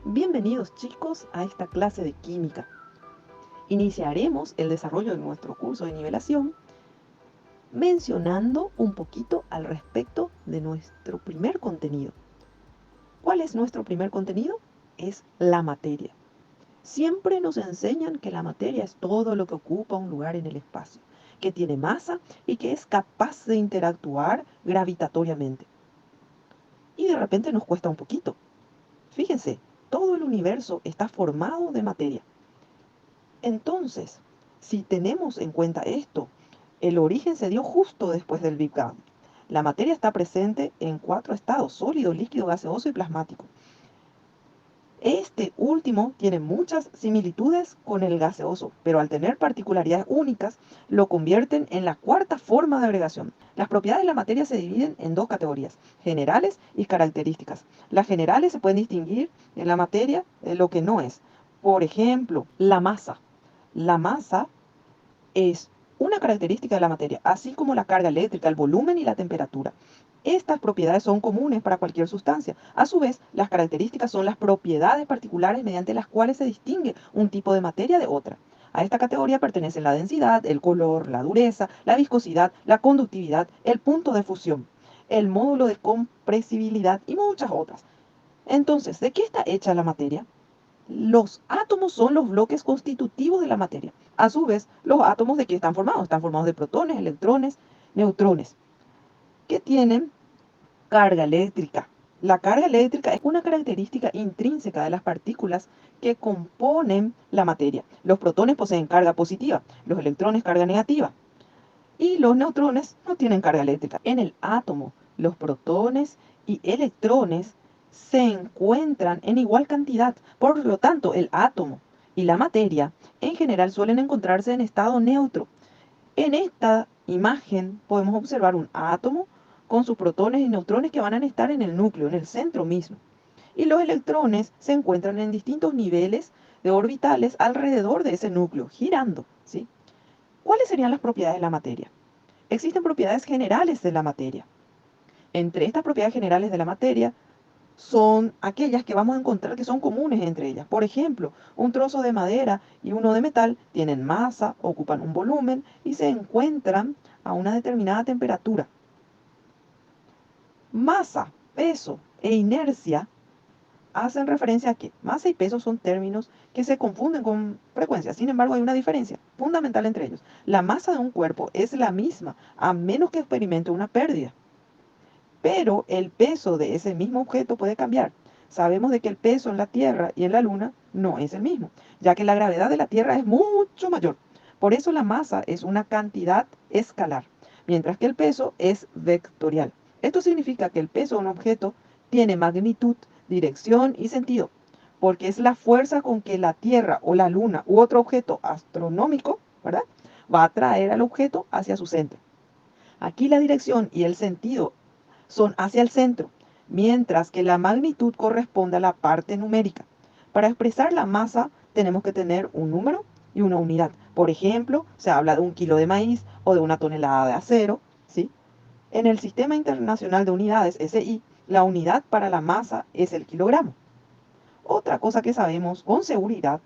Bienvenidos chicos a esta clase de química. Iniciaremos el desarrollo de nuestro curso de nivelación mencionando un poquito al respecto de nuestro primer contenido. ¿Cuál es nuestro primer contenido? Es la materia. Siempre nos enseñan que la materia es todo lo que ocupa un lugar en el espacio, que tiene masa y que es capaz de interactuar gravitatoriamente. Y de repente nos cuesta un poquito. Fíjense, todo el universo está formado de materia. Entonces, si tenemos en cuenta esto, el origen se dio justo después del Big Bang. La materia está presente en 4 estados: sólido, líquido, gaseoso y plasmático. Este último tiene muchas similitudes con el gaseoso, pero al tener particularidades únicas, lo convierten en la cuarta forma de agregación. Las propiedades de la materia se dividen en dos categorías: generales y características. Las generales se pueden distinguir en la materia de lo que no es. Por ejemplo, la masa. La masa es una característica de la materia, así como la carga eléctrica, el volumen y la temperatura. Estas propiedades son comunes para cualquier sustancia. A su vez, las características son las propiedades particulares mediante las cuales se distingue un tipo de materia de otra. A esta categoría pertenecen la densidad, el color, la dureza, la viscosidad, la conductividad, el punto de fusión, el módulo de compresibilidad y muchas otras. Entonces, ¿de qué está hecha la materia? Los átomos son los bloques constitutivos de la materia. A su vez, los átomos, ¿de qué están formados? Están formados de protones, electrones, neutrones, que tienen carga eléctrica. La carga eléctrica es una característica intrínseca de las partículas que componen la materia. Los protones poseen carga positiva, los electrones carga negativa y los neutrones no tienen carga eléctrica. En el átomo, los protones y electrones se encuentran en igual cantidad. Por lo tanto, el átomo y la materia en general suelen encontrarse en estado neutro. En esta imagen podemos observar un átomo con sus protones y neutrones que van a estar en el núcleo, en el centro mismo. Y los electrones se encuentran en distintos niveles de orbitales alrededor de ese núcleo, girando, ¿sí? ¿Cuáles serían las propiedades de la materia? Existen propiedades generales de la materia. Entre estas propiedades generales de la materia son aquellas que vamos a encontrar que son comunes entre ellas. Por ejemplo, un trozo de madera y uno de metal tienen masa, ocupan un volumen y se encuentran a una determinada temperatura. Masa, peso e inercia hacen referencia a que masa y peso son términos que se confunden con frecuencia. Sin embargo, hay una diferencia fundamental entre ellos. La masa de un cuerpo es la misma, a menos que experimente una pérdida. Pero el peso de ese mismo objeto puede cambiar. Sabemos de que el peso en la Tierra y en la Luna no es el mismo, ya que la gravedad de la Tierra es mucho mayor. Por eso la masa es una cantidad escalar, mientras que el peso es vectorial. Esto significa que el peso de un objeto tiene magnitud, dirección y sentido, porque es la fuerza con que la Tierra o la Luna u otro objeto astronómico, ¿verdad?, va a atraer al objeto hacia su centro. Aquí la dirección y el sentido son hacia el centro, mientras que la magnitud corresponde a la parte numérica. Para expresar la masa tenemos que tener un número y una unidad. Por ejemplo, se habla de 1 kilo de maíz o de 1 tonelada de acero, ¿sí? En el Sistema Internacional de Unidades, SI, la unidad para la masa es el kilogramo. Otra cosa que sabemos con seguridad,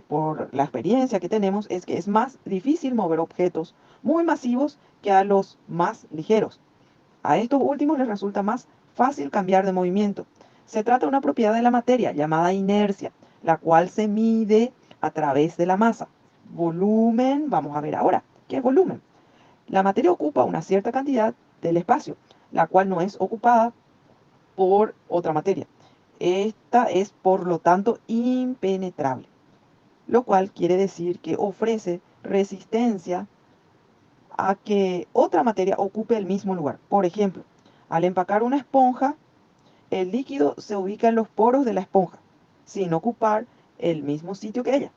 por la experiencia que tenemos, es que es más difícil mover objetos muy masivos que a los más ligeros. A estos últimos les resulta más fácil cambiar de movimiento. Se trata de una propiedad de la materia llamada inercia, la cual se mide a través de la masa. Volumen, vamos a ver ahora, ¿qué es volumen? La materia ocupa una cierta cantidad del espacio, la cual no es ocupada por otra materia. Esta es, por lo tanto, impenetrable, lo cual quiere decir que ofrece resistencia a que otra materia ocupe el mismo lugar. Por ejemplo, al empacar una esponja, el líquido se ubica en los poros de la esponja, sin ocupar el mismo sitio que ella.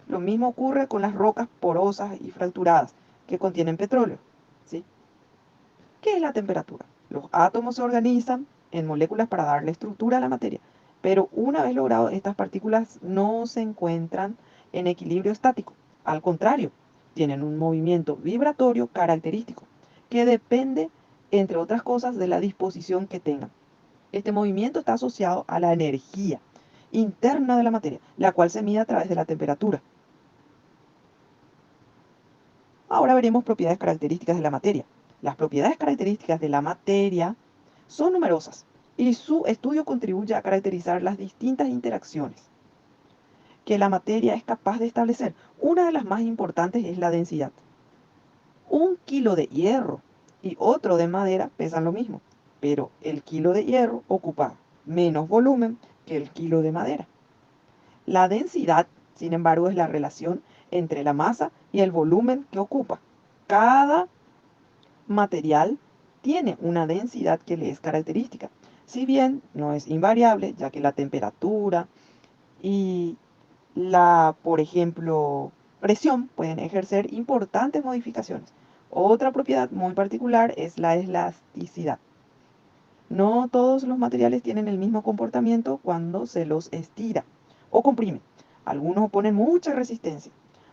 Lo mismo ocurre con las rocas porosas y fracturadas que contienen petróleo, ¿sí? ¿Qué es la temperatura? Los átomos se organizan en moléculas para darle estructura a la materia, pero una vez logrado, estas partículas no se encuentran en equilibrio estático. Al contrario, tienen un movimiento vibratorio característico que depende, entre otras cosas, de la disposición que tengan. Este movimiento está asociado a la energía interna de la materia, la cual se mide a través de la temperatura. Ahora veremos propiedades características de la materia. Las propiedades características de la materia son numerosas y su estudio contribuye a caracterizar las distintas interacciones que la materia es capaz de establecer. Una de las más importantes es la densidad. Un kilo de hierro y otro de madera pesan lo mismo, pero el kilo de hierro ocupa menos volumen que el kilo de madera. La densidad, sin embargo, es la relación entre la masa y el volumen que ocupa. Cada material tiene una densidad que le es característica, si bien no es invariable, ya que la temperatura y por ejemplo, presión pueden ejercer importantes modificaciones. Otra propiedad muy particular es la elasticidad. No todos los materiales tienen el mismo comportamiento cuando se los estira o comprime. Algunos oponen mucha resistencia,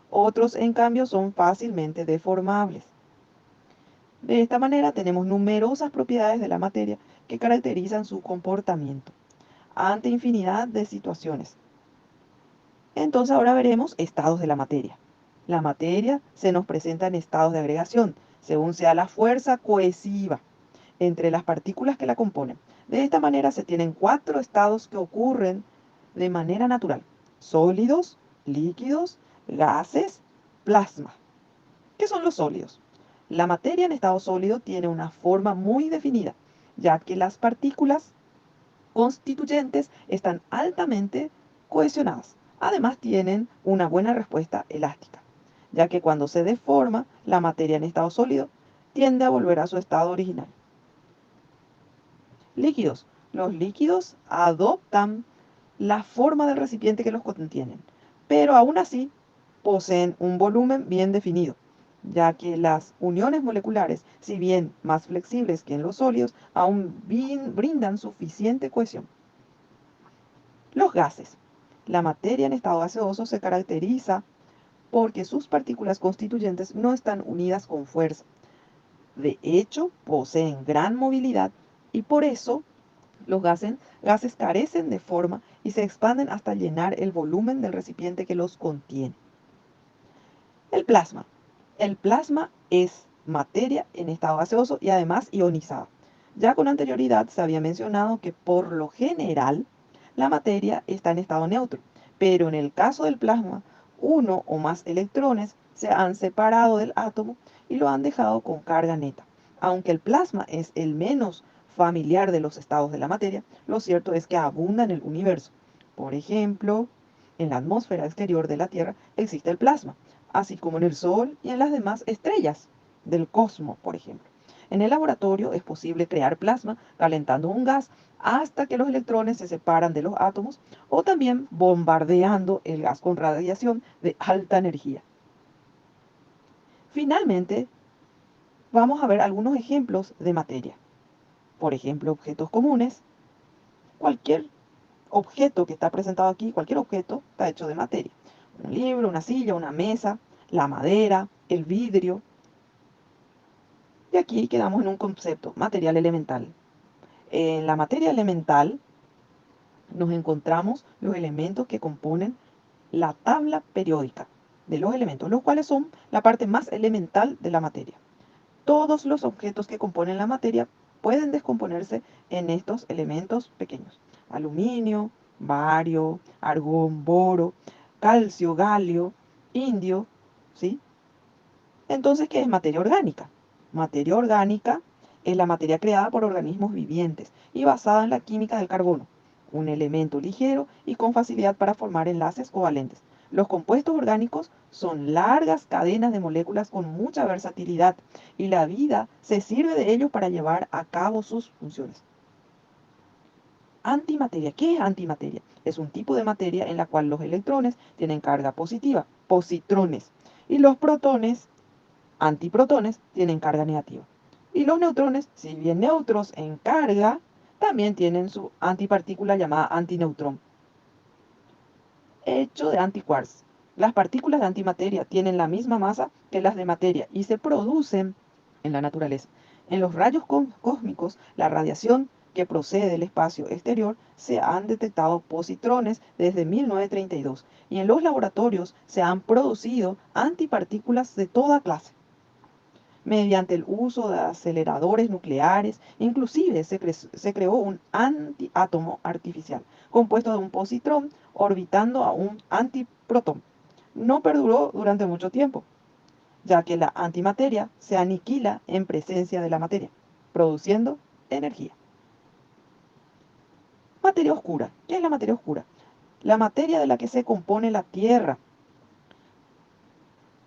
otros en cambio son fácilmente deformables. De esta manera tenemos numerosas propiedades de la materia que caracterizan su comportamiento ante infinidad de situaciones. Entonces ahora veremos estados de la materia. La materia se nos presenta en estados de agregación, según sea la fuerza cohesiva entre las partículas que la componen. De esta manera se tienen 4 estados que ocurren de manera natural: sólidos, líquidos, gases, plasma. ¿Qué son los sólidos? La materia en estado sólido tiene una forma muy definida, ya que las partículas constituyentes están altamente cohesionadas. Además tienen una buena respuesta elástica, ya que cuando se deforma la materia en estado sólido, tiende a volver a su estado original. Líquidos. Los líquidos adoptan la forma del recipiente que los contienen, pero aún así poseen un volumen bien definido, ya que las uniones moleculares, si bien más flexibles que en los sólidos, aún brindan suficiente cohesión. Los gases. La materia en estado gaseoso se caracteriza porque sus partículas constituyentes no están unidas con fuerza. De hecho, poseen gran movilidad y por eso los gases carecen de forma y se expanden hasta llenar el volumen del recipiente que los contiene. El plasma. El plasma es materia en estado gaseoso y además ionizada. Ya con anterioridad se había mencionado que por lo general la materia está en estado neutro, pero en el caso del plasma, uno o más electrones se han separado del átomo y lo han dejado con carga neta. Aunque el plasma es el menos familiar de los estados de la materia, lo cierto es que abunda en el universo. Por ejemplo, en la atmósfera exterior de la Tierra existe el plasma, así como en el Sol y en las demás estrellas del cosmos, por ejemplo. En el laboratorio es posible crear plasma calentando un gas hasta que los electrones se separan de los átomos o también bombardeando el gas con radiación de alta energía. Finalmente, vamos a ver algunos ejemplos de materia. Por ejemplo, objetos comunes. Cualquier objeto que está presentado aquí, cualquier objeto está hecho de materia. Un libro, una silla, una mesa, la madera, el vidrio. Y aquí quedamos en un concepto, material elemental. En la materia elemental nos encontramos los elementos que componen la tabla periódica de los elementos, los cuales son la parte más elemental de la materia. Todos los objetos que componen la materia pueden descomponerse en estos elementos pequeños: aluminio, bario, argón, boro, calcio, galio, indio, ¿sí? Entonces, ¿qué es materia orgánica? Materia orgánica es la materia creada por organismos vivientes y basada en la química del carbono, un elemento ligero y con facilidad para formar enlaces covalentes. Los compuestos orgánicos son largas cadenas de moléculas con mucha versatilidad y la vida se sirve de ellos para llevar a cabo sus funciones. Antimateria. ¿Qué es antimateria? Es un tipo de materia en la cual los electrones tienen carga positiva, positrones, y los protones, antiprotones, tienen carga negativa. Y los neutrones, si bien neutros en carga, también tienen su antipartícula llamada antineutrón, hecho de antiquarks. Las partículas de antimateria tienen la misma masa que las de materia y se producen en la naturaleza. En los rayos cósmicos, la radiación que procede del espacio exterior, se han detectado positrones desde 1932 y en los laboratorios se han producido antipartículas de toda clase. Mediante el uso de aceleradores nucleares, inclusive se creó un antiátomo artificial, compuesto de un positrón orbitando a un antiprotón. No perduró durante mucho tiempo, ya que la antimateria se aniquila en presencia de la materia, produciendo energía. Materia oscura. ¿Qué es la materia oscura? La materia de la que se compone la Tierra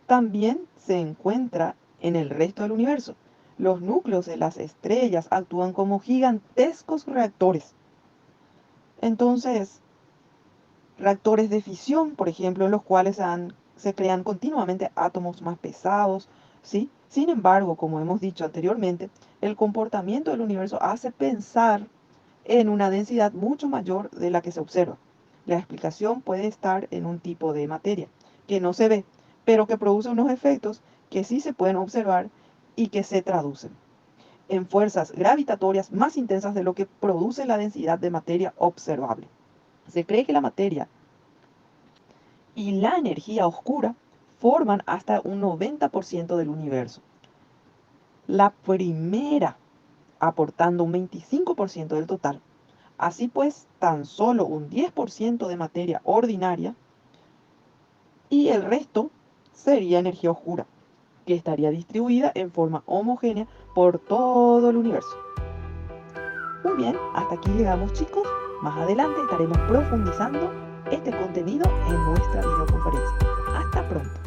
también se encuentra en el resto del universo. Los núcleos de las estrellas actúan como gigantescos reactores. Entonces, reactores de fisión, por ejemplo, en los cuales se crean continuamente átomos más pesados, ¿sí? Sin embargo, como hemos dicho anteriormente, el comportamiento del universo hace pensar en una densidad mucho mayor de la que se observa. La explicación puede estar en un tipo de materia que no se ve, pero que produce unos efectos que sí se pueden observar y que se traducen en fuerzas gravitatorias más intensas de lo que produce la densidad de materia observable. Se cree que la materia y la energía oscura forman hasta un 90% del universo. La primera aportando un 25% del total. Así pues, tan solo un 10% de materia ordinaria y el resto sería energía oscura, que estaría distribuida en forma homogénea por todo el universo. Muy bien, hasta aquí llegamos, chicos. Más adelante estaremos profundizando este contenido en nuestra videoconferencia. Hasta pronto.